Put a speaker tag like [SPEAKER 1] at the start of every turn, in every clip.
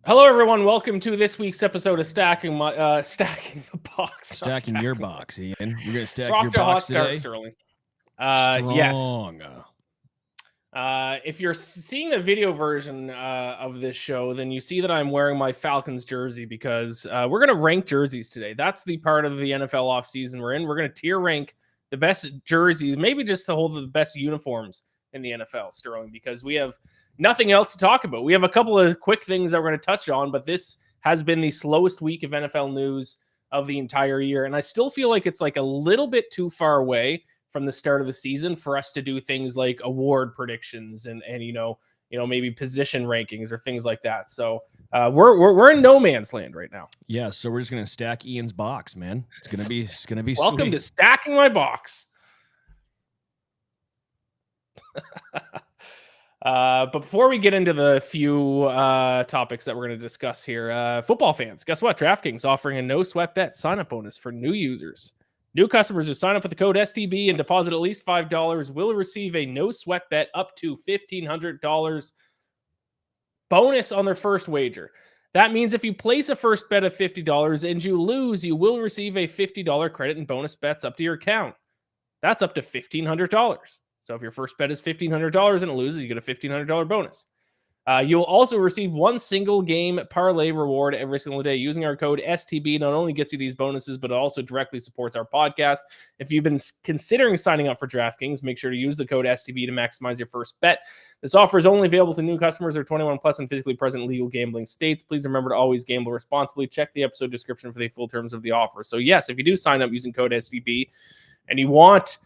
[SPEAKER 1] Hello, everyone. Welcome to this week's episode of Stacking the Box.
[SPEAKER 2] Stacking your box, Ian. You're going to stack
[SPEAKER 1] We're
[SPEAKER 2] your
[SPEAKER 1] off to a hot
[SPEAKER 2] box
[SPEAKER 1] start,
[SPEAKER 2] today?
[SPEAKER 1] Sterling.
[SPEAKER 2] Strong.
[SPEAKER 1] Yes. If you're seeing the video version of this show, then you see that I'm wearing my Falcons jersey because we're going to rank jerseys today. That's the part of the NFL offseason we're in. We're going to tier rank the best jerseys, maybe just the best uniforms in the NFL, Sterling, because we have nothing else to talk about. We have a couple of quick things that we're going to touch on, but this has been the slowest week of NFL news of the entire year. And I still feel like it's like a little bit too far away from the start of the season for us to do things like award predictions and maybe position rankings or things like that. So we're in no man's land right now.
[SPEAKER 2] Yeah, so we're just gonna stack Ian's box, man. It's gonna be
[SPEAKER 1] Welcome
[SPEAKER 2] sweet.
[SPEAKER 1] to stacking my box. But before we get into the few topics that we're going to discuss here, football fans, guess what? DraftKings offering a no sweat bet sign up bonus for new users. New customers who sign up with the code STB and deposit at least $5 will receive a no sweat bet up to $1,500 bonus on their first wager. That means if you place a first bet of $50 and you lose, you will receive a $50 credit and bonus bets up to your account. That's up to $1,500. So if your first bet is $1,500 and it loses, you get a $1,500 bonus. You'll also receive one single game parlay reward every single day. Using our code STB not only gets you these bonuses, but it also directly supports our podcast. If you've been considering signing up for DraftKings, make sure to use the code STB to maximize your first bet. This offer is only available to new customers who are 21 plus and physically present in legal gambling states. Please remember to always gamble responsibly. Check the episode description for the full terms of the offer. So yes, if you do sign up using code STB and you want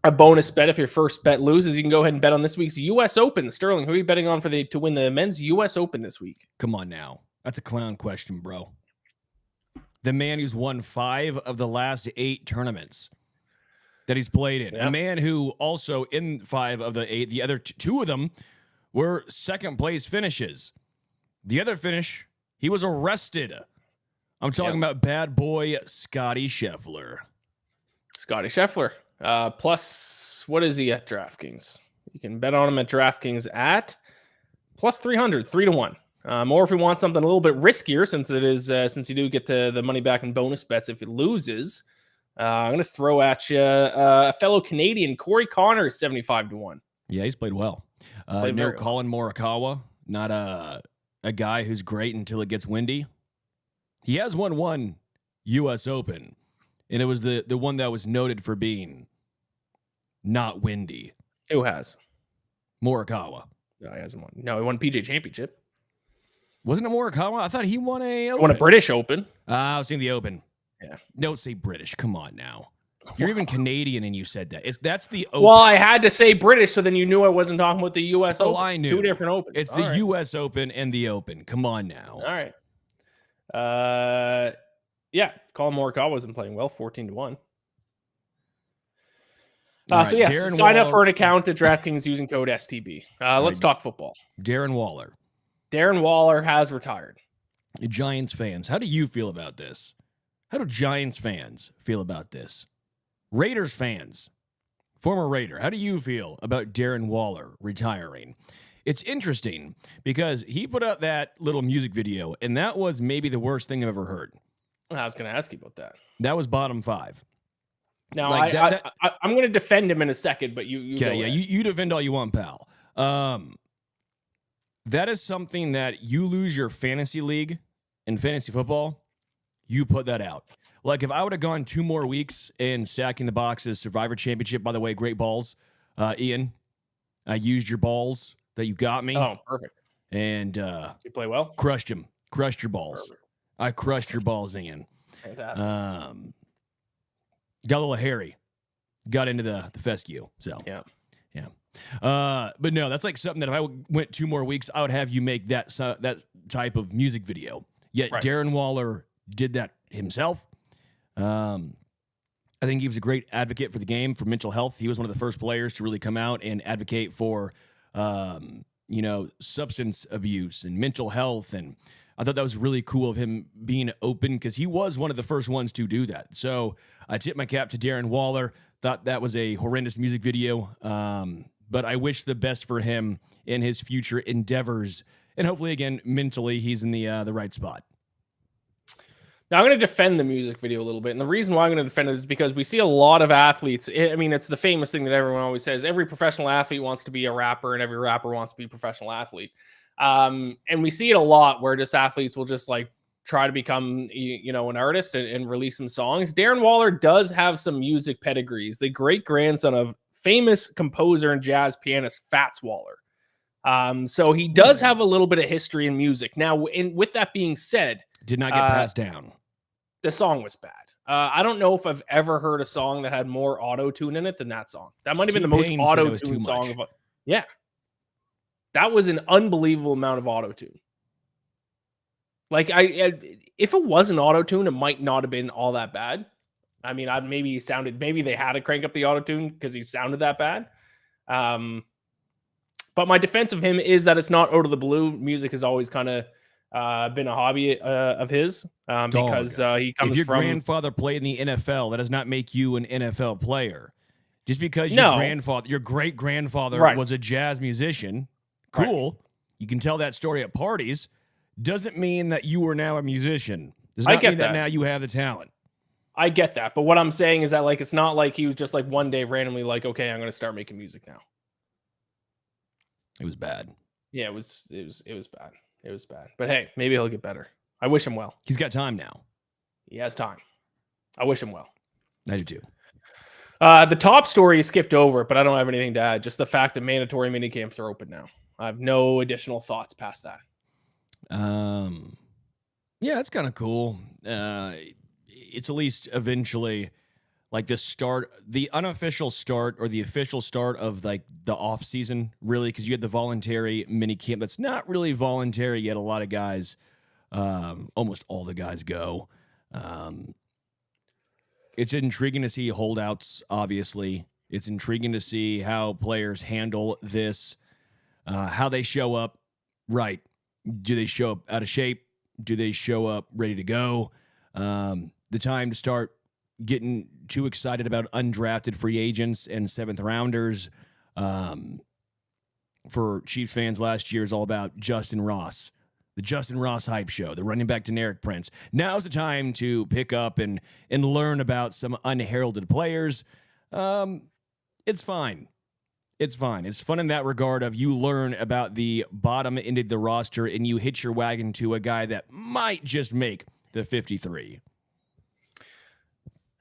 [SPEAKER 1] a bonus bet if your first bet loses, you can go ahead and bet on this week's U.S. Open. Sterling, who are you betting on to win the men's U.S. Open this week?
[SPEAKER 2] Come on now. That's a clown question, bro. The man who's won 5 of the last 8 tournaments that he's played in. Yep. A man who also in 5 of the 8, the other 2 of them were second place finishes. The other finish, he was arrested. I'm talking about bad boy Scotty Scheffler.
[SPEAKER 1] Scotty Scheffler. Plus, what is he at DraftKings? You can bet on him at DraftKings at plus 300, 3-1. Or if you want something a little bit riskier, since it is since you do get the money back in bonus bets if it loses, I'm going to throw at you a fellow Canadian, Corey Connors, 75-1.
[SPEAKER 2] Yeah, he's played well. No Colin Morikawa, not a guy who's great until it gets windy. He has won one U.S. Open. And it was the one that was noted for being not windy.
[SPEAKER 1] Who has?
[SPEAKER 2] Morikawa.
[SPEAKER 1] No, he hasn't won. No, he won PGA Championship.
[SPEAKER 2] Wasn't it Morikawa? I thought he won a Open.
[SPEAKER 1] Won a British Open.
[SPEAKER 2] I was in the Open.
[SPEAKER 1] Yeah.
[SPEAKER 2] Don't say British. Come on now. You're even Canadian and you said that. That's the Open.
[SPEAKER 1] Well, I had to say British, so then you knew I wasn't talking about the U.S. Open.
[SPEAKER 2] I knew.
[SPEAKER 1] 2 different Opens.
[SPEAKER 2] It's the U.S. Open and the Open. Come on now.
[SPEAKER 1] All right. Yeah, Colin Morikawa wasn't playing well, 14-1. So yes, sign up for an account at DraftKings using code STB. Let's talk football.
[SPEAKER 2] Darren Waller.
[SPEAKER 1] Darren Waller has retired.
[SPEAKER 2] Giants fans, how do you feel about this? How do Giants fans feel about this? Raiders fans, former Raider, how do you feel about Darren Waller retiring? It's interesting because he put out that little music video, and that was maybe the worst thing I've ever heard.
[SPEAKER 1] I was going to ask you about that.
[SPEAKER 2] That was bottom 5.
[SPEAKER 1] Now, I'm going to defend him in a second, but you
[SPEAKER 2] defend all you want, pal. That is something that you lose your fantasy league in fantasy football, you put that out. Like if I would have gone 2 more weeks in Stacking the Boxes Survivor Championship, by the way, great balls, Ian. I used your balls that you got me.
[SPEAKER 1] Oh, perfect.
[SPEAKER 2] And
[SPEAKER 1] you play well?
[SPEAKER 2] Crushed him. Crushed your balls. Perfect. I crushed your balls, Ian.
[SPEAKER 1] Fantastic.
[SPEAKER 2] Got a little hairy. Got into the fescue. So
[SPEAKER 1] yeah.
[SPEAKER 2] But no, that's like something that if I went 2 more weeks, I would have you make that type of music video. Yet Darren Waller did that himself. I think he was a great advocate for the game, for mental health. He was one of the first players to really come out and advocate for, substance abuse and mental health. And I thought that was really cool of him being open because he was one of the first ones to do that. So I tip my cap to Darren Waller. Thought that was a horrendous music video, but I wish the best for him in his future endeavors and hopefully, again, mentally, he's in the right spot.
[SPEAKER 1] Now, I'm going to defend the music video a little bit. And the reason why I'm going to defend it is because we see a lot of athletes. I mean, it's the famous thing that everyone always says. Every professional athlete wants to be a rapper, and every rapper wants to be a professional athlete. And we see it a lot where just athletes will just like try to become, an artist and release some songs. Darren Waller does have some music pedigrees. The great grandson of famous composer and jazz pianist Fats Waller. So he does have a little bit of history in music. Now, with that being said,
[SPEAKER 2] did not get passed down.
[SPEAKER 1] The song was bad. I don't know if I've ever heard a song that had more auto-tune in it than that song. That might have been the most auto-tune song. Yeah. That was an unbelievable amount of auto-tune. Like, if it wasn't auto-tune, it might not have been all that bad. I mean, maybe they had to crank up the auto-tune because he sounded that bad. But my defense of him is that it's not out of the blue. Music has always kind of been a hobby of his because he comes from...
[SPEAKER 2] If your grandfather played in the NFL, that does not make you an NFL player. Just because your great-grandfather was a jazz musician, cool. Right. You can tell that story at parties. Doesn't mean that you are now a musician. Does not mean that now you have the talent.
[SPEAKER 1] I get that. But what I'm saying is that like it's not like he was just like one day randomly like, okay, I'm going to start making music now.
[SPEAKER 2] It was bad.
[SPEAKER 1] Yeah, it was bad. It was bad. But hey, maybe he'll get better. I wish him well.
[SPEAKER 2] He's got time now.
[SPEAKER 1] He has time. I wish him well.
[SPEAKER 2] I do too.
[SPEAKER 1] The top story skipped over, but I don't have anything to add. Just the fact that mandatory minicamps are open now. I have no additional thoughts past that.
[SPEAKER 2] Yeah, that's kind of cool. It's at least eventually like the unofficial start or the official start of like the off season, really, because you had the voluntary mini camp that's not really voluntary yet. A lot of guys, almost all the guys go. It's intriguing to see holdouts, obviously. It's intriguing to see how players handle this, how they show up. Right. Do they show up out of shape? Do they show up ready to go? The time to start getting too excited about undrafted free agents and seventh rounders. For Chiefs fans, last year is all about Justin Ross, the Justin Ross hype show, the running back generic Prince. Now's the time to pick up and learn about some unheralded players. It's fine. It's fine. It's fun in that regard of you learn about the bottom end of the roster and you hitch your wagon to a guy that might just make the 53.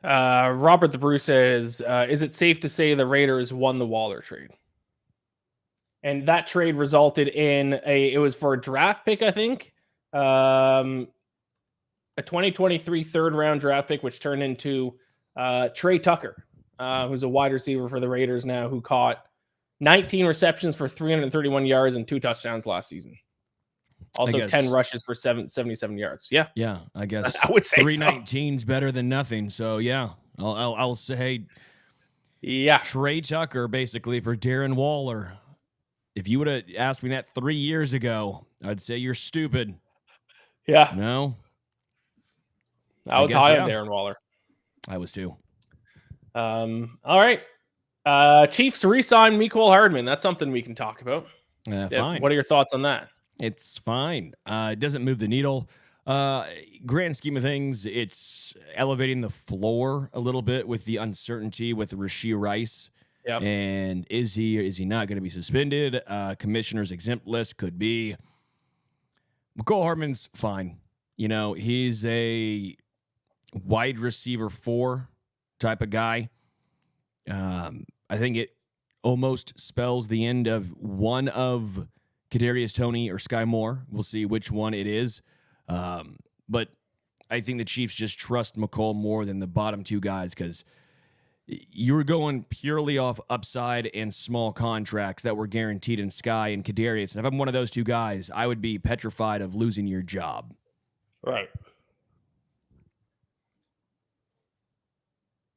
[SPEAKER 1] Robert the Bruce says, is it safe to say the Raiders won the Waller trade? And that trade resulted in it was for a draft pick, I think. A 2023 third round draft pick, which turned into Trey Tucker, who's a wide receiver for the Raiders now, who caught 19 receptions for 331 yards and 2 touchdowns last season. Also 10 rushes for 77 yards. Yeah.
[SPEAKER 2] Yeah, I guess.
[SPEAKER 1] I would say
[SPEAKER 2] 319's better than nothing. So, yeah, I'll say Trey Tucker basically for Darren Waller. If you would have asked me that 3 years ago, I'd say you're stupid.
[SPEAKER 1] Yeah.
[SPEAKER 2] No?
[SPEAKER 1] I was high on Darren Waller.
[SPEAKER 2] I was too.
[SPEAKER 1] All right. Chiefs re-sign Mecole Hardman. That's something we can talk about.
[SPEAKER 2] Fine.
[SPEAKER 1] What are your thoughts on that?
[SPEAKER 2] It's fine. It doesn't move the needle. Grand scheme of things, it's elevating the floor a little bit with the uncertainty with Rashee Rice.
[SPEAKER 1] Yep.
[SPEAKER 2] And is he not going to be suspended? Commissioner's exempt list could be. Mecole Hardman's fine. You know, he's a wide receiver 4 type of guy. I think it almost spells the end of one of Kadarius Toney or Sky Moore. We'll see which one it is. But I think the Chiefs just trust Mecole more than the bottom 2 guys because you were going purely off upside and small contracts that were guaranteed in Sky and Kadarius. And if I'm one of those 2 guys, I would be petrified of losing your job.
[SPEAKER 1] Right.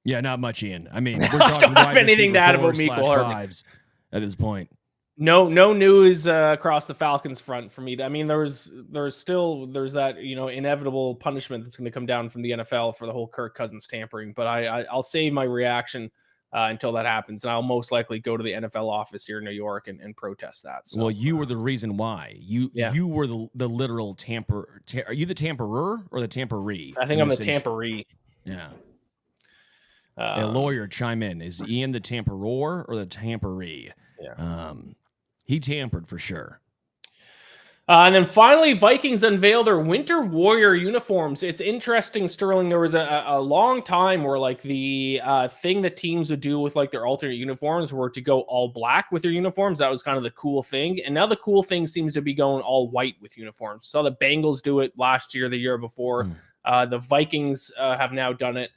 [SPEAKER 2] Yeah, not much, Iain. I mean, we're talking wide
[SPEAKER 1] anything to add about
[SPEAKER 2] Mecole Hardman at this point.
[SPEAKER 1] No news across the Falcons front for me. I mean, there's that inevitable punishment that's going to come down from the NFL for the whole Kirk Cousins tampering. But I'll save my reaction until that happens. And I'll most likely go to the NFL office here in New York and protest that. So,
[SPEAKER 2] well, you were the reason why. You were the literal tamper. Are you the tamperer or the tamperee?
[SPEAKER 1] I think I'm the tamperee.
[SPEAKER 2] Yeah. A lawyer chime in. Is Iain the tamperer or the tamperee?
[SPEAKER 1] Yeah.
[SPEAKER 2] He tampered for sure.
[SPEAKER 1] And then finally, Vikings unveil their Winter Warrior uniforms. It's interesting, Sterling. There was a long time where like the thing that teams would do with like their alternate uniforms were to go all black with their uniforms. That was kind of the cool thing. And now the cool thing seems to be going all white with uniforms. Saw the Bengals do it last year, the year before. The Vikings have now done it.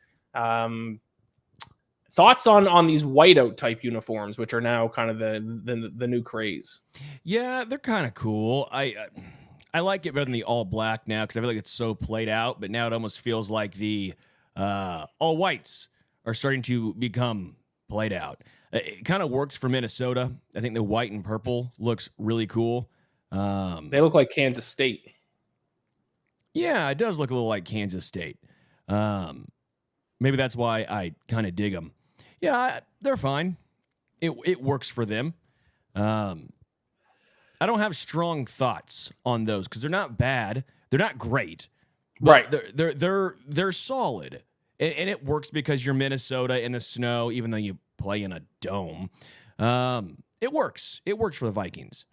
[SPEAKER 1] Thoughts on these whiteout type uniforms, which are now kind of the new craze?
[SPEAKER 2] Yeah, they're kind of cool. I like it better than the all black now because I feel like it's so played out. But now it almost feels like the all whites are starting to become played out. It kind of works for Minnesota. I think the white and purple looks really cool.
[SPEAKER 1] They look like Kansas State.
[SPEAKER 2] Yeah, it does look a little like Kansas State. Maybe that's why I kind of dig them. Yeah, they're fine. It works for them. I don't have strong thoughts on those because they're not bad. They're not great.
[SPEAKER 1] Right.
[SPEAKER 2] They're solid. And it works because you're Minnesota in the snow, even though you play in a dome. It works. It works for the Vikings.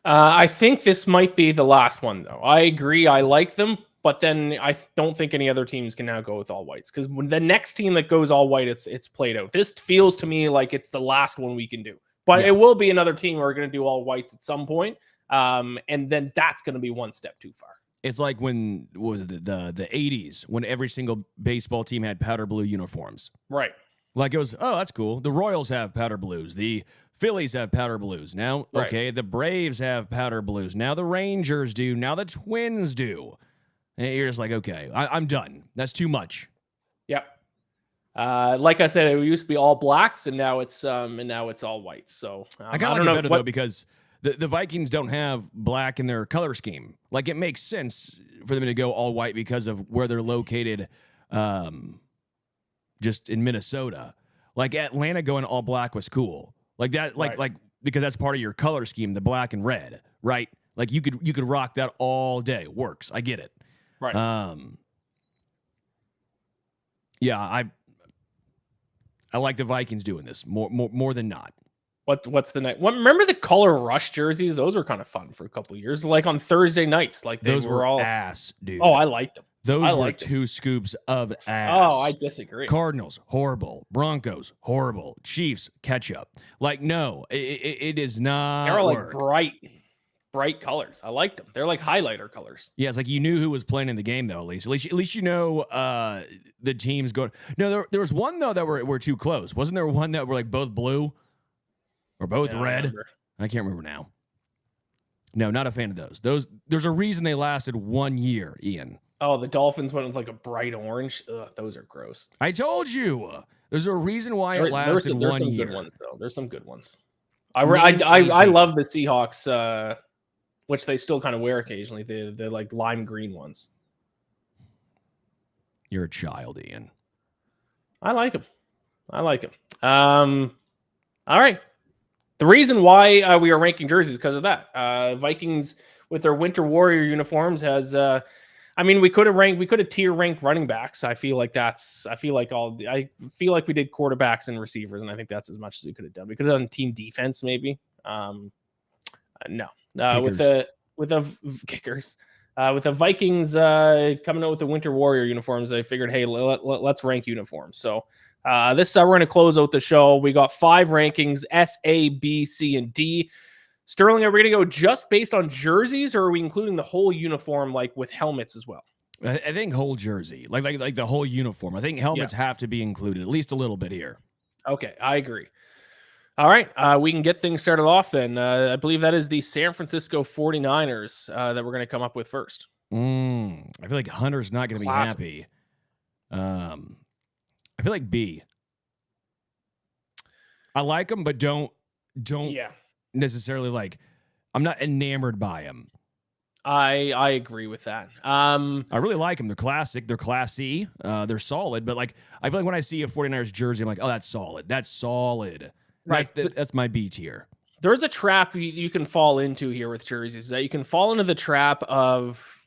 [SPEAKER 1] I think this might be the last one, though. I agree. I like them. But then I don't think any other teams can now go with all whites because when the next team that goes all white, it's played out. This feels to me like it's the last one we can do. But it will be another team who are going to do all whites at some point. And then that's going to be one step too far.
[SPEAKER 2] It's like when was it the 80s when every single baseball team had powder blue uniforms.
[SPEAKER 1] Right.
[SPEAKER 2] Like it was, oh, that's cool. The Royals have powder blues. The Phillies have powder blues. Now, okay, the Braves have powder blues. Now the Rangers do. Now the Twins do. And you're just like, okay, I'm done. That's too much.
[SPEAKER 1] Yep. Like I said, it used to be all blacks, and now it's all whites. So
[SPEAKER 2] I kind of like it better though because the Vikings don't have black in their color scheme. Like it makes sense for them to go all white because of where they're located, just in Minnesota. Like Atlanta going all black was cool. Like that, like because that's part of your color scheme, the black and red, right? Like you could rock that all day. Works. I get it.
[SPEAKER 1] Right.
[SPEAKER 2] Yeah, I like the Vikings doing this more than not.
[SPEAKER 1] What's the next? Remember the color rush jerseys? Those were kind of fun for a couple of years. Like on Thursday nights, like
[SPEAKER 2] those were all
[SPEAKER 1] ass,
[SPEAKER 2] dude.
[SPEAKER 1] Oh, I liked them.
[SPEAKER 2] Those were two scoops of ass.
[SPEAKER 1] Oh, I disagree.
[SPEAKER 2] Cardinals, horrible. Broncos, horrible. Chiefs, ketchup. Like no, it is not.
[SPEAKER 1] They're all like bright colors. I liked them. They're like highlighter colors.
[SPEAKER 2] Yeah, it's like you knew who was playing in the game though. At least you know the teams going. No, there was one though that were too close. Wasn't there one that were like both blue or both red? I can't remember now. No, not a fan of those. There's a reason they lasted 1 year, Iain.
[SPEAKER 1] Oh, the Dolphins went with like a bright orange. Ugh, those are gross.
[SPEAKER 2] I told you. There's a reason why it lasted 1 year.
[SPEAKER 1] There's some good ones though. There's some good ones. I love the Seahawks. Which they still kind of wear occasionally. They're like lime green ones.
[SPEAKER 2] You're a child, Iain.
[SPEAKER 1] I like them. All right. The reason why we are ranking jerseys is because of that. Vikings with their Winter Warrior uniforms has. We could have tier ranked running backs. I feel like we did quarterbacks and receivers, and I think that's as much as we could have done. We could have done team defense, maybe. No. With the Kickers, with the Vikings coming out with the Winter Warrior uniforms, I figured, hey, let's rank uniforms. So this we're going to close out the show. We got 5 rankings: S, A, B, C, and D. Sterling, are we going to go just based on jerseys, or are we including the whole uniform, like with helmets as well?
[SPEAKER 2] I think whole jersey, like the whole uniform. I think helmets have to be included, at least a little bit here.
[SPEAKER 1] Okay, I agree. All right, we can get things started off then. I believe that is the San Francisco 49ers that we're going to come up with first.
[SPEAKER 2] I feel like Hunter's not going to be happy. I feel like B. I like him, but don't necessarily like. I'm not enamored by him.
[SPEAKER 1] I agree with that.
[SPEAKER 2] I really like them. They're classic. They're classy. They're solid. But like, I feel like when I see a 49ers jersey, I'm like, oh, that's solid. That's solid.
[SPEAKER 1] Right.
[SPEAKER 2] That's my B tier.
[SPEAKER 1] There's a trap you can fall into here with jerseys, that you can fall into the trap of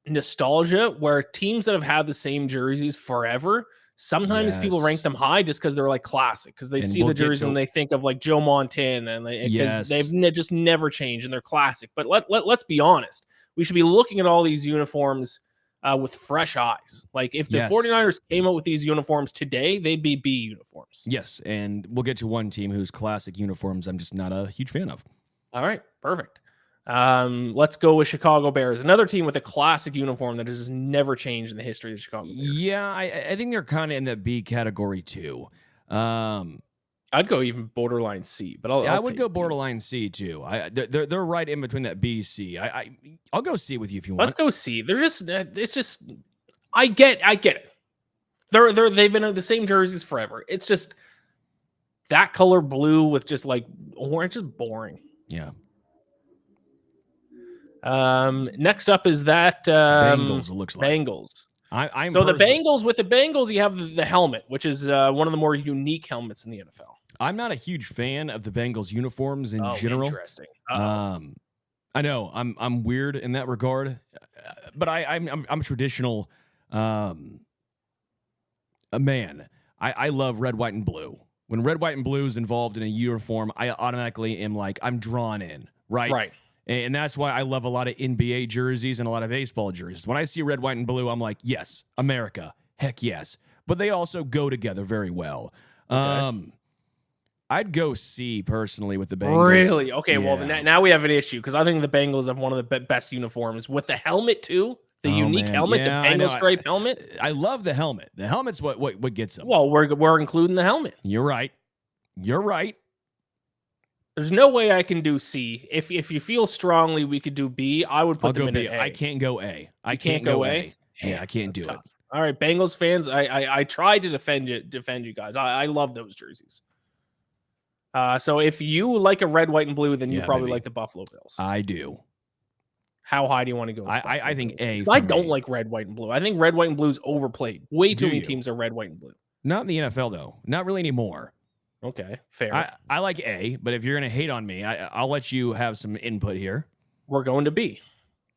[SPEAKER 1] nostalgia, where teams that have had the same jerseys forever, sometimes people rank them high just because they're like classic, because they see the jersey and they think of like Joe Montana, and because they've just never changed and they're classic. But let's be honest, we should be looking at all these uniforms with fresh eyes. Like if the 49ers came out with these uniforms today, they'd be B uniforms.
[SPEAKER 2] Yes, and we'll get to one team whose classic uniforms I'm just not a huge fan of.
[SPEAKER 1] All right, perfect. Let's go with Chicago Bears, another team with a classic uniform that has never changed in the history of the Chicago Bears.
[SPEAKER 2] Yeah, I think they're kind of in the B category too.
[SPEAKER 1] I'd go even borderline C, but
[SPEAKER 2] I would go borderline C too. They're right in between that B, C. I'll go C with you if you want.
[SPEAKER 1] Let's go C. They're just it's just I get it. They've been in the same jerseys forever. It's just that color blue with just like orange is boring.
[SPEAKER 2] Yeah.
[SPEAKER 1] Next up is that
[SPEAKER 2] Bengals. It looks like
[SPEAKER 1] Bengals.
[SPEAKER 2] So
[SPEAKER 1] the Bengals, with the Bengals, you have the helmet, which is one of the more unique helmets in the NFL.
[SPEAKER 2] I'm not a huge fan of the Bengals uniforms in general.
[SPEAKER 1] Interesting.
[SPEAKER 2] I know I'm weird in that regard, but I'm traditional. A man. I love red, white, and blue. When red, white, and blue is involved in a uniform, I automatically am like, I'm drawn in, right?
[SPEAKER 1] Right.
[SPEAKER 2] And that's why I love a lot of NBA jerseys and a lot of baseball jerseys. When I see red, white, and blue, I'm like, yes, America. Heck yes. But they also go together very well. Okay. I'd go C personally with the Bengals.
[SPEAKER 1] Really? Okay, yeah. Well, now we have an issue, because I think the Bengals have one of the best uniforms with the helmet too. The unique helmet, the Bengal stripe helmet.
[SPEAKER 2] I love the helmet. The helmet's what gets them.
[SPEAKER 1] Well, we're including the helmet.
[SPEAKER 2] You're right.
[SPEAKER 1] There's no way I can do C. If you feel strongly we could do B, I would put them in A.
[SPEAKER 2] I can't go A. I can't go A. Yeah, I can't do it.
[SPEAKER 1] All right, Bengals fans, I tried to defend you guys. I love those jerseys. So if you like a red, white, and blue, then you probably like the Buffalo Bills.
[SPEAKER 2] I do.
[SPEAKER 1] How high do you want to go?
[SPEAKER 2] I think A.
[SPEAKER 1] I don't like red, white, and blue. I think red, white, and blue is overplayed. Way too many teams are red, white, and blue.
[SPEAKER 2] Not in the NFL though. Not really anymore.
[SPEAKER 1] Okay, fair.
[SPEAKER 2] I like A, but if you're gonna hate on me, I'll let you have some input here.
[SPEAKER 1] We're going to B.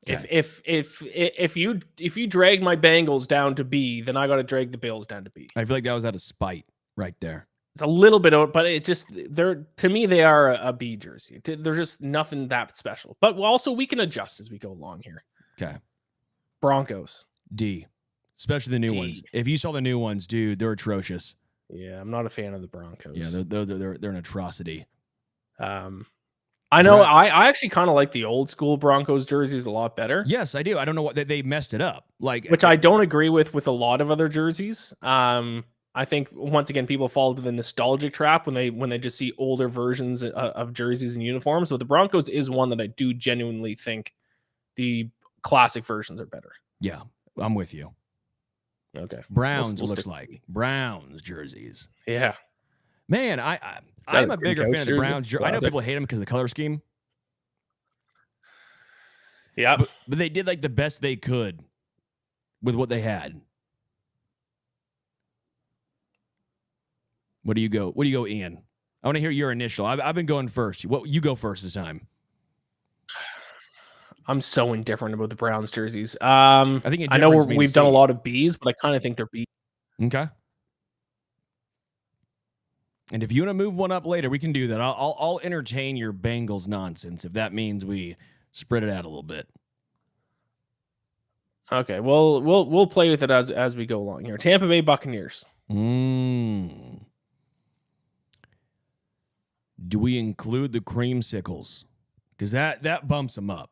[SPEAKER 1] Okay. If you drag my Bengals down to B, then I got to drag the Bills down to B.
[SPEAKER 2] I feel like that was out of spite right there.
[SPEAKER 1] It's a little bit of, but it just to me they are a B jersey. They're just nothing that special. But also we can adjust as we go along here.
[SPEAKER 2] Okay.
[SPEAKER 1] Broncos.
[SPEAKER 2] D. Especially the new ones. If you saw the new ones, dude, they're atrocious.
[SPEAKER 1] Yeah, I'm not a fan of the Broncos.
[SPEAKER 2] Yeah, they're an atrocity.
[SPEAKER 1] I know. I actually kind of like the old school Broncos jerseys a lot better.
[SPEAKER 2] Yes, I do. I don't know what they messed it up,
[SPEAKER 1] which I don't agree with a lot of other jerseys. I think once again people fall into the nostalgic trap when they just see older versions of jerseys and uniforms. But the Broncos is one that I do genuinely think the classic versions are better.
[SPEAKER 2] Yeah, I'm with you.
[SPEAKER 1] Okay.
[SPEAKER 2] Browns looks like Browns jerseys.
[SPEAKER 1] Yeah.
[SPEAKER 2] Man, I'm a bigger fan of the Browns. I know people hate them because of the color scheme.
[SPEAKER 1] Yeah.
[SPEAKER 2] But they did like the best they could with what they had. What do you go, Iain? I want to hear your initial. I've been going first. You go first this time.
[SPEAKER 1] I'm so indifferent about the Browns jerseys. I know we've done a lot of Bs, but I kind of think they're B.
[SPEAKER 2] Okay. And if you want to move one up later, we can do that. I'll entertain your Bengals nonsense if that means we spread it out a little bit.
[SPEAKER 1] Okay, well we'll play with it as we go along here. Tampa Bay Buccaneers.
[SPEAKER 2] Do we include the creamsicles? Because that bumps them up.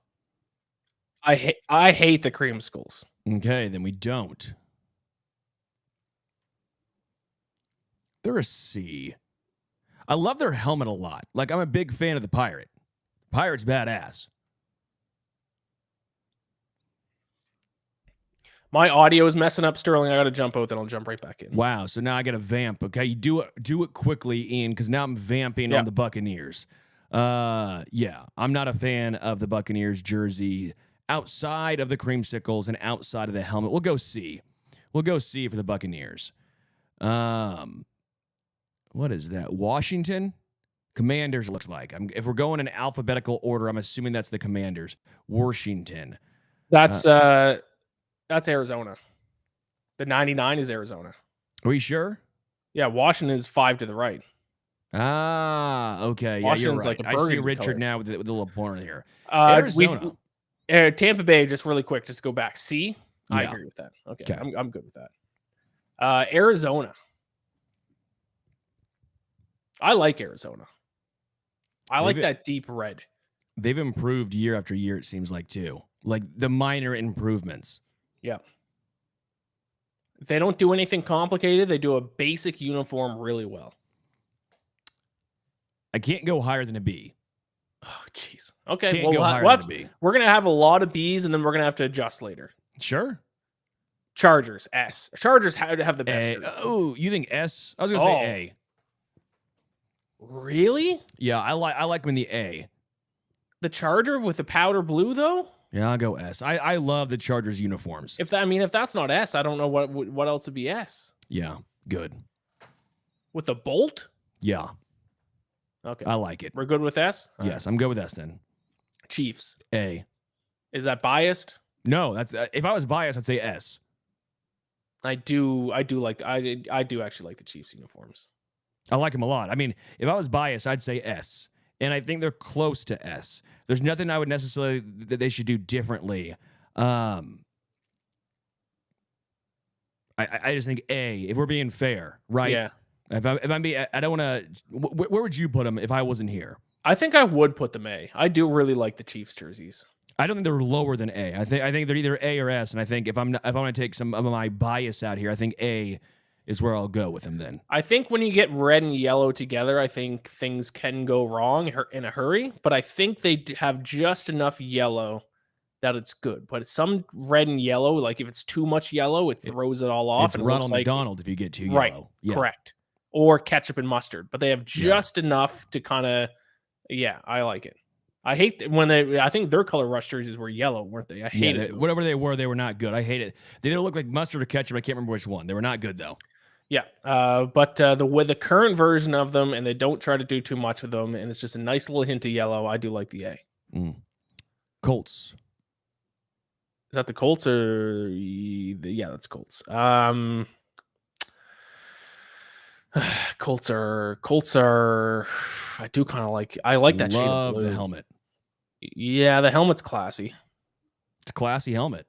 [SPEAKER 1] I hate the creamsicles.
[SPEAKER 2] Okay, then we don't. They're a C. I love their helmet a lot. Like, I'm a big fan of the Pirate. Pirate's badass.
[SPEAKER 1] My audio is messing up, Sterling. I got to jump out, then I'll jump right back in.
[SPEAKER 2] Wow, so now I got to vamp. Okay, you do it quickly, Iain, because now I'm vamping on the Buccaneers. Yeah, I'm not a fan of the Buccaneers jersey outside of the creamsicles and outside of the helmet. We'll go C. We'll go C for the Buccaneers. What is that? Washington? Commanders looks like. If we're going in alphabetical order, I'm assuming that's the Commanders. Washington.
[SPEAKER 1] That's Arizona. The 99 is Arizona.
[SPEAKER 2] Are we sure?
[SPEAKER 1] Yeah, Washington is 5 to the right.
[SPEAKER 2] Ah, okay. Yeah, you're right.
[SPEAKER 1] Like
[SPEAKER 2] I see Richard color. Now with the little point here.
[SPEAKER 1] Arizona. Tampa Bay, just really quick, just go back. C? Yeah. I agree with that. Okay. I'm good with that. Arizona. I like Arizona. I like that deep red.
[SPEAKER 2] They've improved year after year, it seems like, too. Like the minor improvements.
[SPEAKER 1] Yeah. They don't do anything complicated. They do a basic uniform really well.
[SPEAKER 2] I can't go higher than a B.
[SPEAKER 1] Oh, jeez. Okay.
[SPEAKER 2] Can't go higher than a B.
[SPEAKER 1] We're going to have a lot of Bs, and then we're going to have to adjust later.
[SPEAKER 2] Sure.
[SPEAKER 1] Chargers, S. Chargers have the best.
[SPEAKER 2] Oh, you think S? I was going to say A.
[SPEAKER 1] Really?
[SPEAKER 2] Yeah, I like them in the A.
[SPEAKER 1] The Charger with the powder blue, though?
[SPEAKER 2] Yeah, I'll go S. I love the Chargers uniforms.
[SPEAKER 1] If that's not S, I don't know what else would be S.
[SPEAKER 2] Yeah, good.
[SPEAKER 1] With the bolt?
[SPEAKER 2] Yeah.
[SPEAKER 1] Okay.
[SPEAKER 2] I like it.
[SPEAKER 1] We're good with S?
[SPEAKER 2] Yes, I'm good with S then.
[SPEAKER 1] Chiefs.
[SPEAKER 2] A.
[SPEAKER 1] Is that biased?
[SPEAKER 2] No, that's if I was biased, I'd say S.
[SPEAKER 1] I do actually like the Chiefs uniforms.
[SPEAKER 2] I like them a lot. I mean, if I was biased, I'd say S. And I think they're close to S. There's nothing I would necessarily that they should do differently. I just think A, if we're being fair, right?
[SPEAKER 1] Yeah.
[SPEAKER 2] If I'm being, I don't want to. Where would you put them if I wasn't here?
[SPEAKER 1] I think I would put them A. I do really like the Chiefs jerseys.
[SPEAKER 2] I don't think they're lower than A. I think they're either A or S. And I think if I want to take some of my bias out here, I think A is where I'll go with them then.
[SPEAKER 1] I think when you get red and yellow together, I think things can go wrong in a hurry. But I think they have just enough yellow that it's good. But some red and yellow, like if it's too much yellow, it throws it all off.
[SPEAKER 2] It's Ronald McDonald if you get too yellow.
[SPEAKER 1] Right, yeah. Correct. Or ketchup and mustard. But they have just enough to kind of, I like it. I hate when I think their color rush jerseys were yellow, weren't they? I hate it.
[SPEAKER 2] Whatever they were not good. I hate it. They either look like mustard or ketchup. I can't remember which one. They were not good though.
[SPEAKER 1] Yeah, but with the current version of them, and they don't try to do too much with them, and it's just a nice little hint of yellow. I do like the A.
[SPEAKER 2] Colts.
[SPEAKER 1] Is that the Colts or yeah, that's Colts. Colts are. I do kind of like. I like that.
[SPEAKER 2] Love the helmet.
[SPEAKER 1] Yeah, the helmet's classy.
[SPEAKER 2] It's a classy helmet.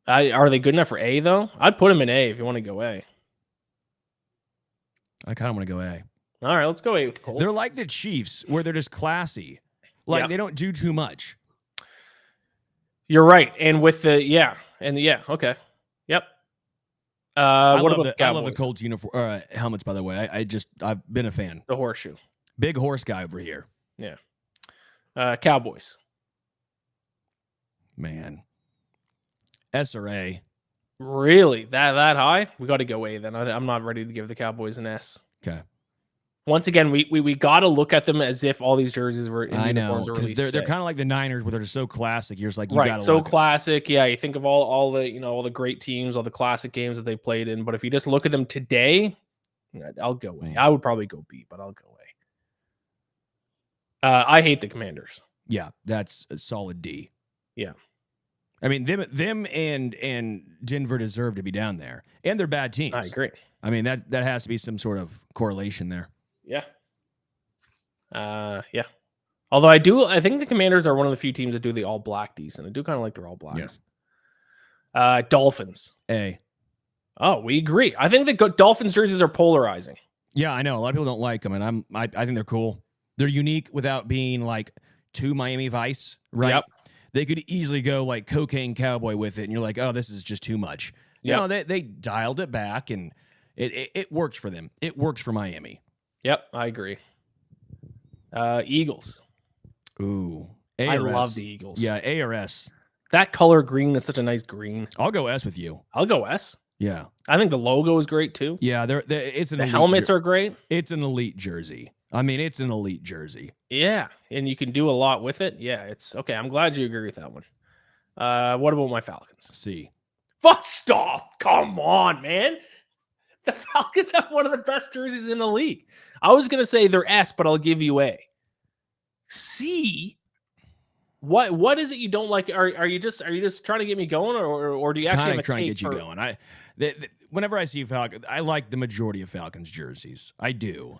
[SPEAKER 1] Are they good enough for A though? I'd put them in A if you want to go A.
[SPEAKER 2] I kind of want to go A.
[SPEAKER 1] All right, let's go A with the Colts.
[SPEAKER 2] They're like the Chiefs, where they're just classy. Like they don't do too much.
[SPEAKER 1] You're right, and with the okay, yep. What about the Cowboys?
[SPEAKER 2] I love the Colts uniform helmets. By the way, I've been a fan.
[SPEAKER 1] The horseshoe,
[SPEAKER 2] big horse guy over here.
[SPEAKER 1] Yeah. Cowboys.
[SPEAKER 2] Man, S or A.
[SPEAKER 1] Really? That high? We got to go A then. I'm not ready to give the Cowboys an S.
[SPEAKER 2] Okay.
[SPEAKER 1] Once again, we got to look at them as if all these jerseys were in uniforms were released.
[SPEAKER 2] They're kind of like the Niners, where they're just so classic. You're just like,
[SPEAKER 1] classic. Yeah, you think of all the great teams, all the classic games that they played in. But if you just look at them today, I'll go A. I would probably go B, but I'll go A. I hate the Commanders.
[SPEAKER 2] Yeah, that's a solid D.
[SPEAKER 1] Yeah.
[SPEAKER 2] I mean, them and Denver deserve to be down there, and they're bad teams.
[SPEAKER 1] I agree.
[SPEAKER 2] I mean, that has to be some sort of correlation there.
[SPEAKER 1] Yeah. Yeah. Although I think the Commanders are one of the few teams that do the all black decent. I do kind of like their all blacks. Yes. Dolphins.
[SPEAKER 2] A.
[SPEAKER 1] Oh, we agree. I think the Dolphins jerseys are polarizing.
[SPEAKER 2] Yeah, I know. A lot of people don't like them, and I think they're cool. They're unique without being like too Miami Vice, right?
[SPEAKER 1] Yep.
[SPEAKER 2] They could easily go like cocaine cowboy with it, and you're like, oh, this is just too much.
[SPEAKER 1] Yep.
[SPEAKER 2] No, they dialed it back, and it works for them. It works for Miami.
[SPEAKER 1] Yep, I agree. Eagles.
[SPEAKER 2] Ooh,
[SPEAKER 1] I love the Eagles.
[SPEAKER 2] Yeah, A or S.
[SPEAKER 1] That color green is such a nice green.
[SPEAKER 2] I'll go S with you.
[SPEAKER 1] I'll go S.
[SPEAKER 2] Yeah,
[SPEAKER 1] I think the logo is great too.
[SPEAKER 2] Yeah, the
[SPEAKER 1] helmets are great.
[SPEAKER 2] It's an elite jersey. I mean, it's an elite jersey.
[SPEAKER 1] Yeah, and you can do a lot with it. Yeah, it's okay. I'm glad you agree with that one. What about my Falcons?
[SPEAKER 2] C.
[SPEAKER 1] Fuck, stop. Come on, man. The Falcons have one of the best jerseys in the league. I was going to say they're S, but I'll give you A. C? What is it you don't like? Are you just trying to get me going, or do you actually have a
[SPEAKER 2] trying to
[SPEAKER 1] take
[SPEAKER 2] get you going? Whenever I see Falcons, I like the majority of Falcons jerseys. I do.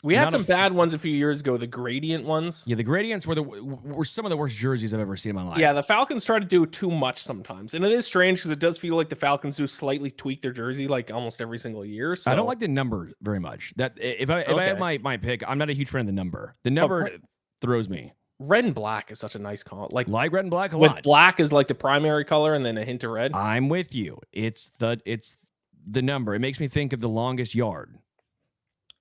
[SPEAKER 1] We had some bad ones a few years ago, the gradient ones.
[SPEAKER 2] Yeah, the gradients were some of the worst jerseys I've ever seen in my life.
[SPEAKER 1] Yeah, the Falcons try to do too much sometimes. And it is strange because it does feel like the Falcons do slightly tweak their jersey like almost every single year. So.
[SPEAKER 2] I don't like the number very much. That if I have my pick, I'm not a huge fan of the number. The number throws me.
[SPEAKER 1] Red and black is such a nice color. Like
[SPEAKER 2] red and black a
[SPEAKER 1] with
[SPEAKER 2] lot.
[SPEAKER 1] Black is like the primary color and then a hint of red.
[SPEAKER 2] I'm with you. It's the number. It makes me think of the longest yard.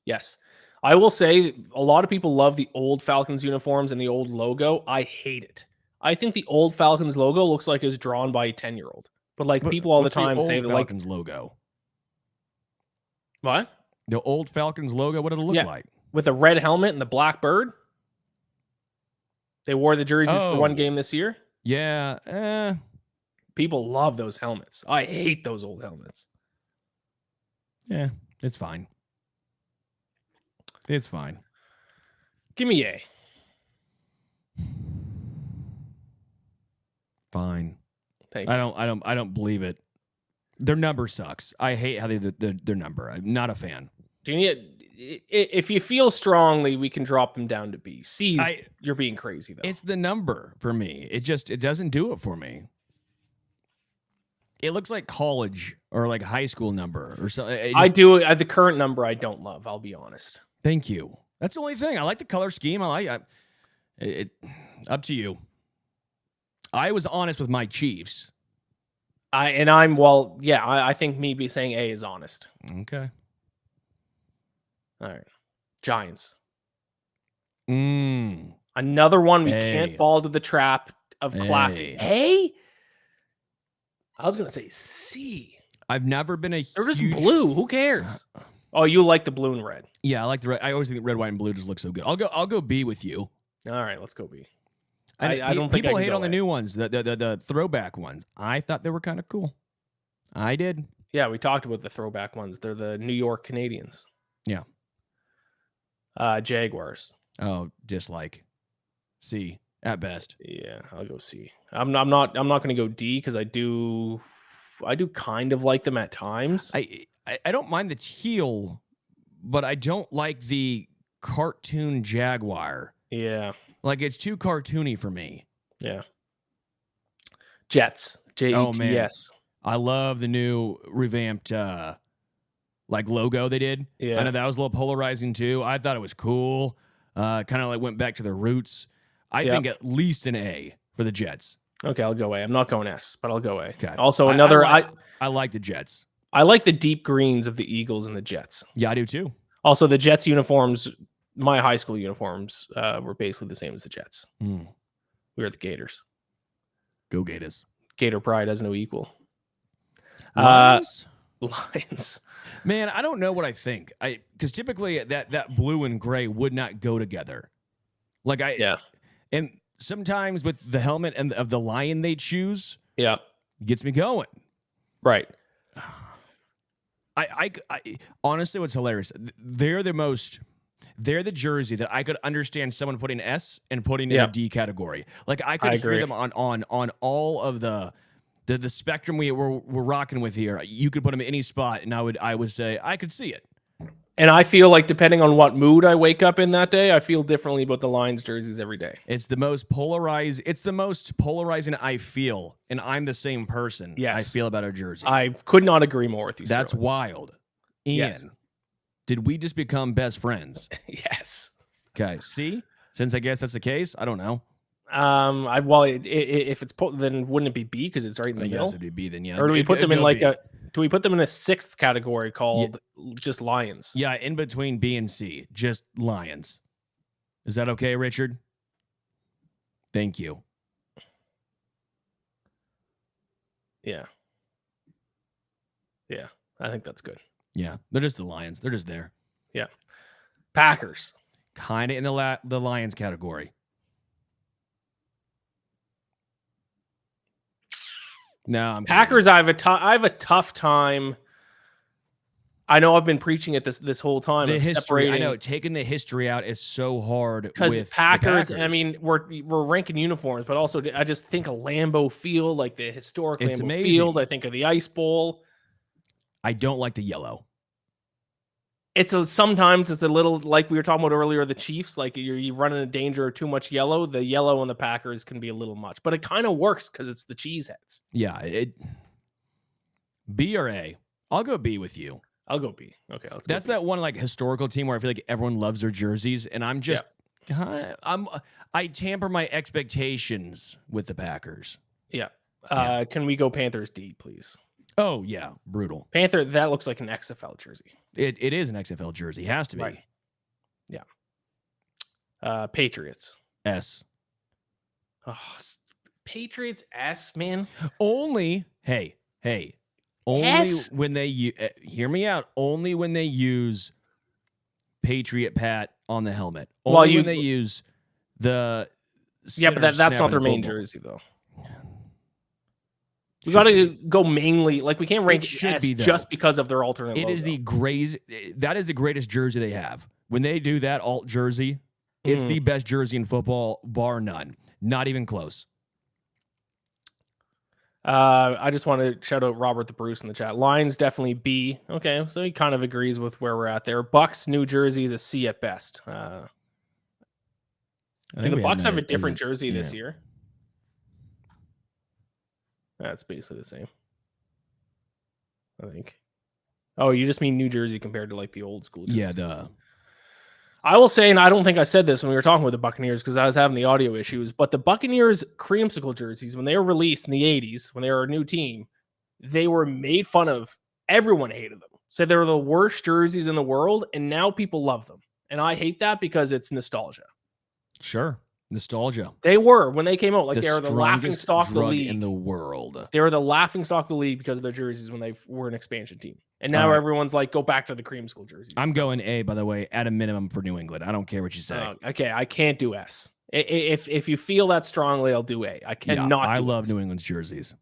[SPEAKER 1] Yes. I will say a lot of people love the old Falcons uniforms and the old logo. I hate it. I think the old Falcons logo looks like it's drawn by a 10-year-old. But people all the time say that
[SPEAKER 2] Falcons logo.
[SPEAKER 1] What?
[SPEAKER 2] The old Falcons logo, what did it look like?
[SPEAKER 1] With the red helmet and the black bird. They wore the jerseys for one game this year.
[SPEAKER 2] Yeah.
[SPEAKER 1] People love those helmets. I hate those old helmets.
[SPEAKER 2] Yeah, it's fine. It's fine.
[SPEAKER 1] Give me A.
[SPEAKER 2] Fine.
[SPEAKER 1] Thank you.
[SPEAKER 2] I don't believe it. Their number sucks. I hate how they their number. I'm not a fan.
[SPEAKER 1] Do you need? If you feel strongly, we can drop them down to B. C's, you're being crazy though.
[SPEAKER 2] It's the number for me. It doesn't do it for me. It looks like college or like high school number or something.
[SPEAKER 1] I do the current number. I don't love. I'll be honest.
[SPEAKER 2] Thank you. That's the only thing. I like the color scheme. It up to you. I was honest with my Chiefs.
[SPEAKER 1] I think me saying A is honest.
[SPEAKER 2] Okay.
[SPEAKER 1] All right. Giants.
[SPEAKER 2] Another
[SPEAKER 1] Another one we can't fall into the trap of classic. A? I was going to say C.
[SPEAKER 2] I've never been a
[SPEAKER 1] They're just blue. Who cares? Oh, you like the blue and red.
[SPEAKER 2] Yeah, I like the red. I always think red, white, and blue just look so good. I'll go B with you.
[SPEAKER 1] All right, let's go B.
[SPEAKER 2] I don't think people hate on the new ones, the throwback ones. I thought they were kind of cool. I did.
[SPEAKER 1] Yeah, we talked about the throwback ones. They're the New York Canadians.
[SPEAKER 2] Yeah.
[SPEAKER 1] Jaguars.
[SPEAKER 2] Oh, dislike. C at best.
[SPEAKER 1] Yeah, I'll go C. I'm not going to go D because I do kind of like them at times.
[SPEAKER 2] I don't mind the teal, but I don't like the cartoon Jaguar.
[SPEAKER 1] Yeah.
[SPEAKER 2] Like, it's too cartoony for me.
[SPEAKER 1] Yeah. Jets. Jets.
[SPEAKER 2] Oh, man. I love the new revamped logo they did.
[SPEAKER 1] Yeah.
[SPEAKER 2] I know that was a little polarizing too. I thought it was cool. Kind of went back to their roots. I think at least an A for the Jets.
[SPEAKER 1] Okay, I'll go A. I'm not going S, but I'll go A.
[SPEAKER 2] Okay.
[SPEAKER 1] Also,
[SPEAKER 2] I like the Jets.
[SPEAKER 1] I like the deep greens of the Eagles and the Jets.
[SPEAKER 2] Yeah, I do too.
[SPEAKER 1] Also, the Jets uniforms, my high school uniforms, were basically the same as the Jets. We were the Gators.
[SPEAKER 2] Go Gators.
[SPEAKER 1] Gator pride has no equal.
[SPEAKER 2] Lions? Man, I don't know what I think. Because typically that blue and gray would not go together. And sometimes with the helmet and of the lion they choose, gets me going.
[SPEAKER 1] Right.
[SPEAKER 2] I honestly, what's hilarious, they're the jersey that I could understand someone putting S and putting in a D category. Like, I could hear them on all of the spectrum we're rocking with here. You could put them in any spot, and I would say I could see it.
[SPEAKER 1] And I feel like depending on what mood I wake up in that day, I feel differently about the Lions jerseys every day.
[SPEAKER 2] It's the most polarized. It's the most polarizing I feel, and I'm the same person.
[SPEAKER 1] Yes.
[SPEAKER 2] I feel about our jersey.
[SPEAKER 1] I could not agree more with you.
[SPEAKER 2] That's wild. Iain, did we just become best friends?
[SPEAKER 1] Yes.
[SPEAKER 2] Okay. See, since I guess that's the case, I don't know.
[SPEAKER 1] If it's then wouldn't it be B because it's right in the middle?
[SPEAKER 2] It'd be B then, yeah.
[SPEAKER 1] Or do we put them in do we put them in a sixth category called just Lions?
[SPEAKER 2] Yeah, in between B and C, just Lions. Is that okay, Richard? Thank you.
[SPEAKER 1] Yeah. Yeah, I think that's good.
[SPEAKER 2] Yeah, they're just the Lions. They're just there.
[SPEAKER 1] Yeah. Packers.
[SPEAKER 2] Kind of in the Lions category. No, I'm
[SPEAKER 1] Packers. I have a tough time. I know I've been preaching it this whole time.
[SPEAKER 2] The
[SPEAKER 1] of
[SPEAKER 2] history, I
[SPEAKER 1] separating,
[SPEAKER 2] know, taking the history out is so hard
[SPEAKER 1] because
[SPEAKER 2] with
[SPEAKER 1] Packers.
[SPEAKER 2] the
[SPEAKER 1] I mean, we're ranking uniforms, but also I just think of Lambeau Field, like the historic
[SPEAKER 2] It's
[SPEAKER 1] Lambeau
[SPEAKER 2] amazing.
[SPEAKER 1] Field. I think of the Ice Bowl.
[SPEAKER 2] I don't like the yellow.
[SPEAKER 1] Sometimes it's a little like we were talking about earlier. The Chiefs, like you run into danger of too much yellow. The yellow on the Packers can be a little much, but it kind of works because it's the cheeseheads.
[SPEAKER 2] Yeah, B or A? I'll go B with you.
[SPEAKER 1] I'll go B. Okay, let's
[SPEAKER 2] That's
[SPEAKER 1] go B.
[SPEAKER 2] that one like historical team where I feel like everyone loves their jerseys, and I'm just I tamper my expectations with the Packers.
[SPEAKER 1] Yeah.
[SPEAKER 2] Yeah.
[SPEAKER 1] Can we go Panthers D, please?
[SPEAKER 2] Oh yeah, brutal.
[SPEAKER 1] Panther. That looks like an XFL jersey.
[SPEAKER 2] It is an XFL jersey. Has to be.
[SPEAKER 1] Right. Yeah. Patriots.
[SPEAKER 2] S.
[SPEAKER 1] Oh, Patriots S, man.
[SPEAKER 2] Only only
[SPEAKER 1] S?
[SPEAKER 2] when they hear me out. Only when they use Patriot Pat on the helmet. Only when they use the
[SPEAKER 1] but that's not their main jersey though. We got to go mainly like we can't rank S just because of their alternate.
[SPEAKER 2] It
[SPEAKER 1] logo.
[SPEAKER 2] is that is the greatest jersey they have. When they do that alt jersey, it's the best jersey in football, bar none. Not even close.
[SPEAKER 1] I just want to shout out Robert the Bruce in the chat. Lions definitely B. Okay, so he kind of agrees with where we're at there. Bucks, New Jersey is a C at best. I think the Bucks have a different jersey this year. That's basically the same, I think. Oh, you just mean New Jersey compared to like the old school jersey.
[SPEAKER 2] Yeah, duh.
[SPEAKER 1] I will say, and I don't think I said this when we were talking with the Buccaneers because I was having the audio issues, but the Buccaneers creamsicle jerseys, when they were released in the 80s, when they were a new team, they were made fun of. Everyone hated them. Said they were the worst jerseys in the world, and now people love them. And I hate that because it's nostalgia.
[SPEAKER 2] Sure. Nostalgia.
[SPEAKER 1] They were when they came out. Like they were the laughing stock of the league
[SPEAKER 2] in the world.
[SPEAKER 1] They were the laughing stock of the league because of their jerseys when they were an expansion team. And now everyone's like, go back to the creamsicle jerseys.
[SPEAKER 2] I'm going A, by the way, at a minimum for New England. I don't care what you say.
[SPEAKER 1] Okay, I can't do S. If you feel that strongly, I'll do A. I cannot.
[SPEAKER 2] I love
[SPEAKER 1] S.
[SPEAKER 2] New England's jerseys.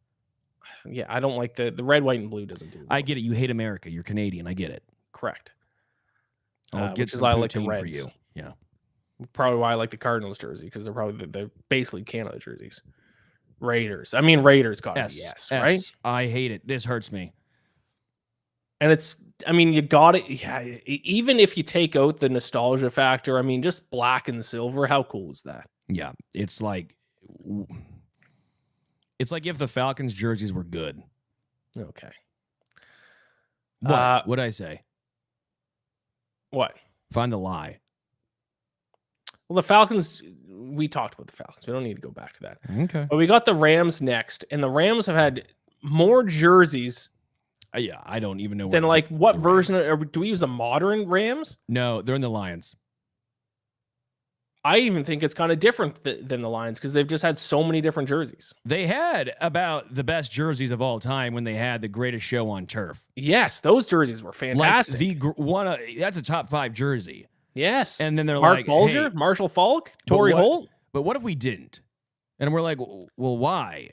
[SPEAKER 1] Yeah, I don't like the red, white, and blue doesn't do it.
[SPEAKER 2] I get it. You hate America. You're Canadian. I get it.
[SPEAKER 1] Correct.
[SPEAKER 2] I'll get some poutine for you. Yeah.
[SPEAKER 1] Probably why I like the Cardinals jersey because they're basically Canada jerseys. Raiders. I mean, Raiders got it. Yes, right?
[SPEAKER 2] I hate it. This hurts me.
[SPEAKER 1] And you got it. Yeah, even if you take out the nostalgia factor, I mean, just black and silver, how cool is that?
[SPEAKER 2] Yeah, it's like if the Falcons jerseys were good.
[SPEAKER 1] Okay.
[SPEAKER 2] What? What'd I say?
[SPEAKER 1] What?
[SPEAKER 2] Find the lie.
[SPEAKER 1] Well, the Falcons, we talked about the Falcons. We don't need to go back to that.
[SPEAKER 2] Okay.
[SPEAKER 1] But we got the Rams next, and the Rams have had more jerseys.
[SPEAKER 2] Yeah, I don't even know.
[SPEAKER 1] Then, like, what version? Do we use the modern Rams?
[SPEAKER 2] No, they're in the Lions.
[SPEAKER 1] I even think it's kind of different than the Lions because they've just had so many different jerseys.
[SPEAKER 2] They had about the best jerseys of all time when they had the greatest show on turf.
[SPEAKER 1] Yes, those jerseys were fantastic.
[SPEAKER 2] Like that's a top 5 jersey.
[SPEAKER 1] Yes.
[SPEAKER 2] And then they're
[SPEAKER 1] Mark
[SPEAKER 2] like,
[SPEAKER 1] Bulger,
[SPEAKER 2] hey,
[SPEAKER 1] Marshall Faulk, Torrey Holt.
[SPEAKER 2] But what if we didn't? And we're like, well, why?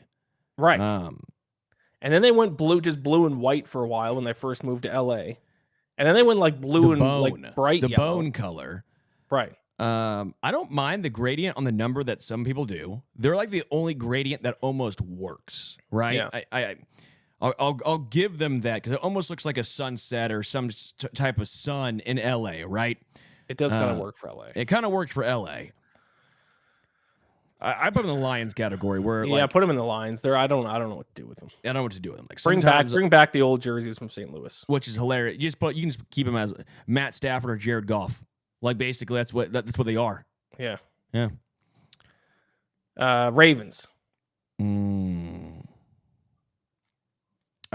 [SPEAKER 1] Right. And then they went blue and white for a while when they first moved to LA. And then they went like blue and like bright yellow.
[SPEAKER 2] Bone color.
[SPEAKER 1] Right.
[SPEAKER 2] I don't mind the gradient on the number that some people do. They're like the only gradient that almost works, right? Yeah. I'll give them that because it almost looks like a sunset or some type of sun in LA, right?
[SPEAKER 1] It does kind of work for LA.
[SPEAKER 2] It kind of worked for LA. I put them in the Lions category where
[SPEAKER 1] put them in the Lions. I don't know what to do with them.
[SPEAKER 2] I don't know what to do with them. Like
[SPEAKER 1] bring back the old jerseys from St. Louis,
[SPEAKER 2] which is hilarious. You can just keep them as Matt Stafford or Jared Goff. Like basically that's what they are.
[SPEAKER 1] Yeah.
[SPEAKER 2] Yeah.
[SPEAKER 1] Ravens.
[SPEAKER 2] I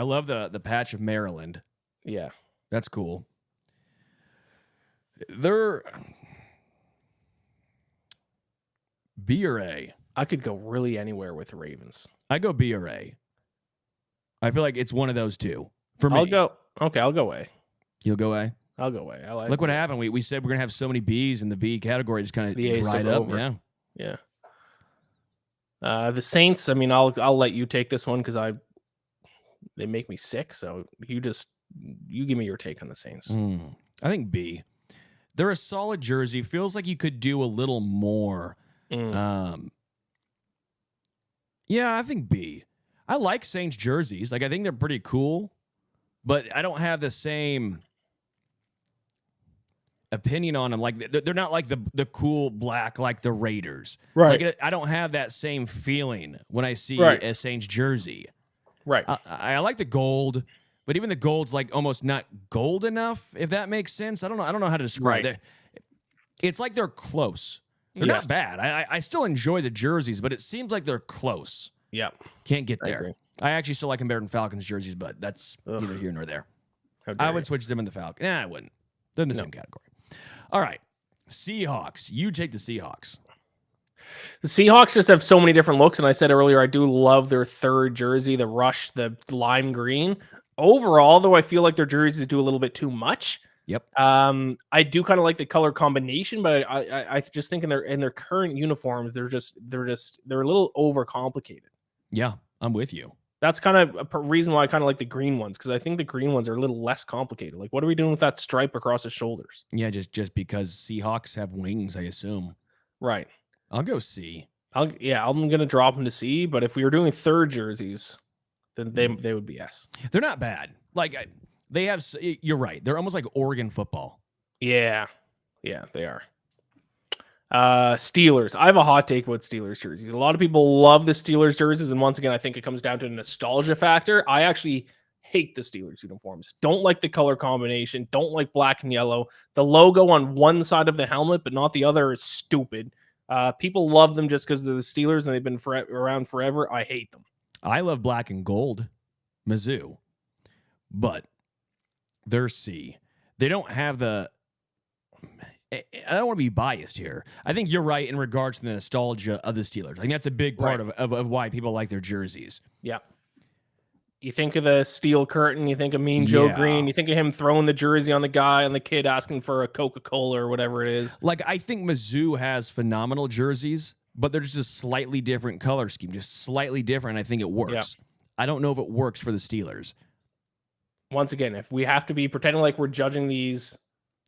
[SPEAKER 2] love the patch of Maryland.
[SPEAKER 1] Yeah.
[SPEAKER 2] That's cool. They're B or A.
[SPEAKER 1] I could go really anywhere with the Ravens.
[SPEAKER 2] I go B or A. I feel like it's one of those two for me.
[SPEAKER 1] I'll go A.
[SPEAKER 2] You'll go A?
[SPEAKER 1] I'll go A.
[SPEAKER 2] Look what happened. We said we're going to have so many Bs, and the B category just kind of dried up.
[SPEAKER 1] Over. Yeah. The Saints, I mean, I'll let you take this one because I they make me sick. So you give me your take on the Saints.
[SPEAKER 2] I think B. They're a solid jersey. Feels like you could do a little more. Yeah, I think B. I like Saints jerseys. Like, I think they're pretty cool, but I don't have the same opinion on them. Like, they're not like the cool black like the Raiders.
[SPEAKER 1] Right.
[SPEAKER 2] Like, I don't have that same feeling when I see a Saints jersey.
[SPEAKER 1] Right.
[SPEAKER 2] I like the gold, but even the gold's like almost not gold enough, if that makes sense. I don't know how to describe it. It's like they're close. They're not bad. I still enjoy the jerseys, but it seems like they're close.
[SPEAKER 1] Yeah.
[SPEAKER 2] Can't get there. I actually still like them better than Falcons jerseys, but that's neither here nor there. I would switch them in the Falcons. Nah, I wouldn't. They're in the same category. All right. Seahawks. You take the Seahawks.
[SPEAKER 1] The Seahawks just have so many different looks, and I said earlier, I do love their third jersey, the rush, the lime green. Overall, though, I feel like their jerseys do a little bit too much.
[SPEAKER 2] Yep.
[SPEAKER 1] I do kind of like the color combination, but I just think in their current uniforms, they're a little overcomplicated.
[SPEAKER 2] Yeah, I'm with you.
[SPEAKER 1] That's kind of a reason why I kind of like the green ones, because I think the green ones are a little less complicated. Like, what are we doing with that stripe across his shoulders?
[SPEAKER 2] Yeah, just because Seahawks have wings, I assume.
[SPEAKER 1] Right.
[SPEAKER 2] I'll go C.
[SPEAKER 1] I'm gonna drop them to C. But if we were doing third jerseys, then they would be S.
[SPEAKER 2] They're not bad. Like, they have. You're right. They're almost like Oregon football.
[SPEAKER 1] Yeah, they are. Steelers. I have a hot take about Steelers jerseys. A lot of people love the Steelers jerseys, and once again, I think it comes down to a nostalgia factor. I actually hate the Steelers uniforms. Don't like the color combination. Don't like black and yellow. The logo on one side of the helmet, but not the other, is stupid. People love them just because they're the Steelers and they've been around forever. I hate them.
[SPEAKER 2] I love black and gold, Mizzou, but they're C. They don't have the. I don't want to be biased here. I think you're right in regards to the nostalgia of the Steelers. I think that's a big part of why people like their jerseys.
[SPEAKER 1] Yeah. You think of the steel curtain, you think of Mean Joe Green, you think of him throwing the jersey on the guy and the kid asking for a Coca-Cola or whatever it is.
[SPEAKER 2] Like, I think Mizzou has phenomenal jerseys, but they're just a slightly different color scheme, just slightly different. I think it works. Yeah. I don't know if it works for the Steelers.
[SPEAKER 1] Once again, if we have to be pretending like we're judging these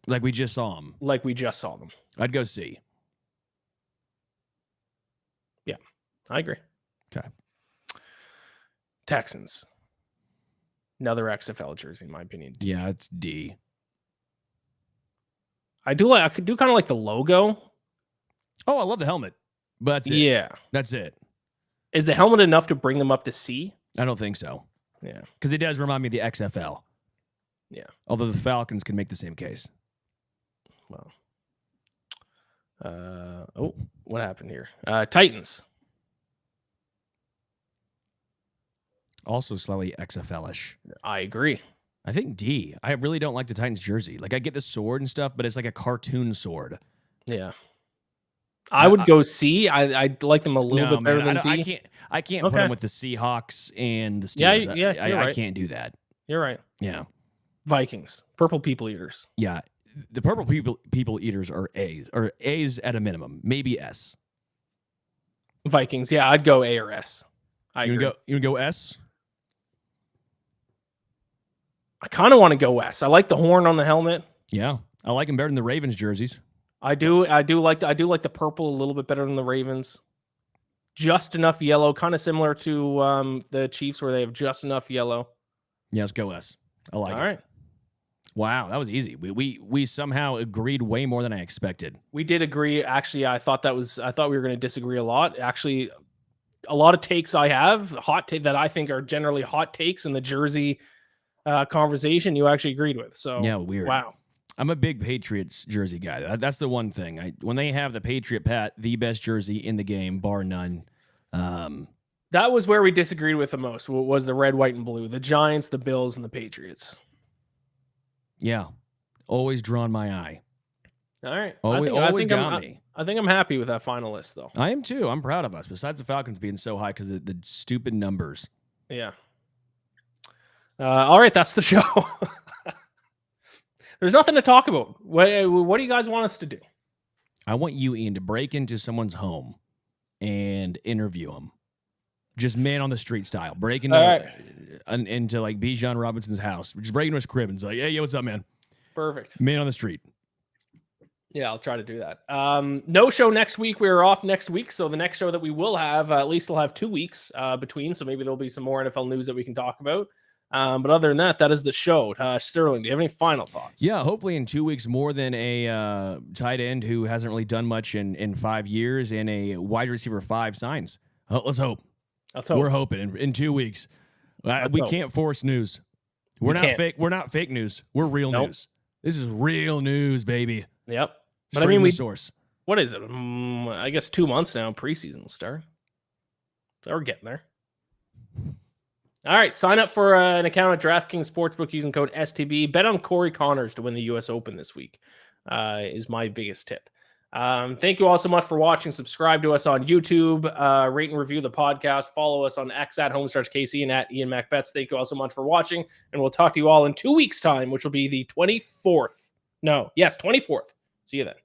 [SPEAKER 2] like we just saw them.
[SPEAKER 1] I'd
[SPEAKER 2] go C.
[SPEAKER 1] Yeah, I agree.
[SPEAKER 2] Okay.
[SPEAKER 1] Texans. Another XFL jersey, in my opinion. D.
[SPEAKER 2] Yeah, it's D.
[SPEAKER 1] I do kind of like the logo.
[SPEAKER 2] Oh, I love the helmet. But that's it.
[SPEAKER 1] Yeah.
[SPEAKER 2] That's it.
[SPEAKER 1] Is the helmet enough to bring them up to C?
[SPEAKER 2] I don't think so.
[SPEAKER 1] Yeah.
[SPEAKER 2] Because it does remind me of the XFL.
[SPEAKER 1] Yeah.
[SPEAKER 2] Although the Falcons can make the same case.
[SPEAKER 1] Well, what happened here? Titans.
[SPEAKER 2] Also slightly XFL-ish.
[SPEAKER 1] I agree.
[SPEAKER 2] I think D. I really don't like the Titans jersey. Like, I get the sword and stuff, but it's like a cartoon sword.
[SPEAKER 1] Yeah. I would go C. I like them a little bit better than
[SPEAKER 2] D. I can't put them with the Seahawks and the Steelers.
[SPEAKER 1] Yeah, right.
[SPEAKER 2] I can't do that.
[SPEAKER 1] You're right.
[SPEAKER 2] Yeah.
[SPEAKER 1] Vikings. Purple people eaters.
[SPEAKER 2] Yeah. The purple people eaters are A's, or A's at a minimum, maybe S.
[SPEAKER 1] Vikings, yeah, I'd go A or S.
[SPEAKER 2] You gonna go S?
[SPEAKER 1] I kind of want to go S. I like the horn on the helmet.
[SPEAKER 2] Yeah, I like them better than the Ravens jerseys.
[SPEAKER 1] I do like the purple a little bit better than the Ravens. Just enough yellow, kind of similar to the Chiefs, where they have just enough yellow.
[SPEAKER 2] Yeah, let's go S. I like it.
[SPEAKER 1] All right.
[SPEAKER 2] Wow, that was easy. We somehow agreed way more than I expected.
[SPEAKER 1] We did agree. Actually, I thought we were going to disagree a lot. Actually, a lot of takes I have that I think are generally hot takes in the jersey conversation, you actually agreed with. So
[SPEAKER 2] yeah, weird.
[SPEAKER 1] Wow.
[SPEAKER 2] I'm a big Patriots jersey guy. That's the one thing. When they have the Patriot Pat, the best jersey in the game, bar none.
[SPEAKER 1] That was where we disagreed with the most. Was the red, white, and blue? The Giants, the Bills, and the Patriots.
[SPEAKER 2] Yeah, always drawn my eye.
[SPEAKER 1] All right,
[SPEAKER 2] always got me.
[SPEAKER 1] I think I'm happy with that final list, though.
[SPEAKER 2] I am too. I'm proud of us. Besides the Falcons being so high because of the stupid numbers.
[SPEAKER 1] Yeah. All right, that's the show. There's nothing to talk about. What do you guys want us to do?
[SPEAKER 2] I want you, Ian, to break into someone's home and interview them. Just man on the street style, breaking into like Bijan Robinson's house, just breaking into his crib and it's like, hey, what's up, man?
[SPEAKER 1] Perfect.
[SPEAKER 2] Man on the street.
[SPEAKER 1] Yeah, I'll try to do that. No show next week. We're off next week. So the next show that we will have, at least we'll have 2 weeks between. So maybe there'll be some more NFL news that we can talk about. But other than that, that is the show. Sterling, do you have any final thoughts?
[SPEAKER 2] Yeah, hopefully in 2 weeks, more than a tight end who hasn't really done much in 5 years and a wide receiver 5 signs. Let's hope. We're hoping in 2 weeks. We can't force news. We're not fake. We're not fake news. We're real news. This is real news, baby.
[SPEAKER 1] Yep. But
[SPEAKER 2] I mean, source.
[SPEAKER 1] What is it? I guess 2 months now. Preseason will start. So we're getting there. All right. Sign up for an account at DraftKings Sportsbook using code STB. Bet on Corey Connors to win the U.S. Open this week is my biggest tip. Thank you all so much for watching. Subscribe to us on YouTube. Rate and review the podcast. Follow us on X at HomestarchKC and at Iain MacBets. Thank you all so much for watching. And we'll talk to you all in 2 weeks' time, which will be the 24th. 24th. See you then.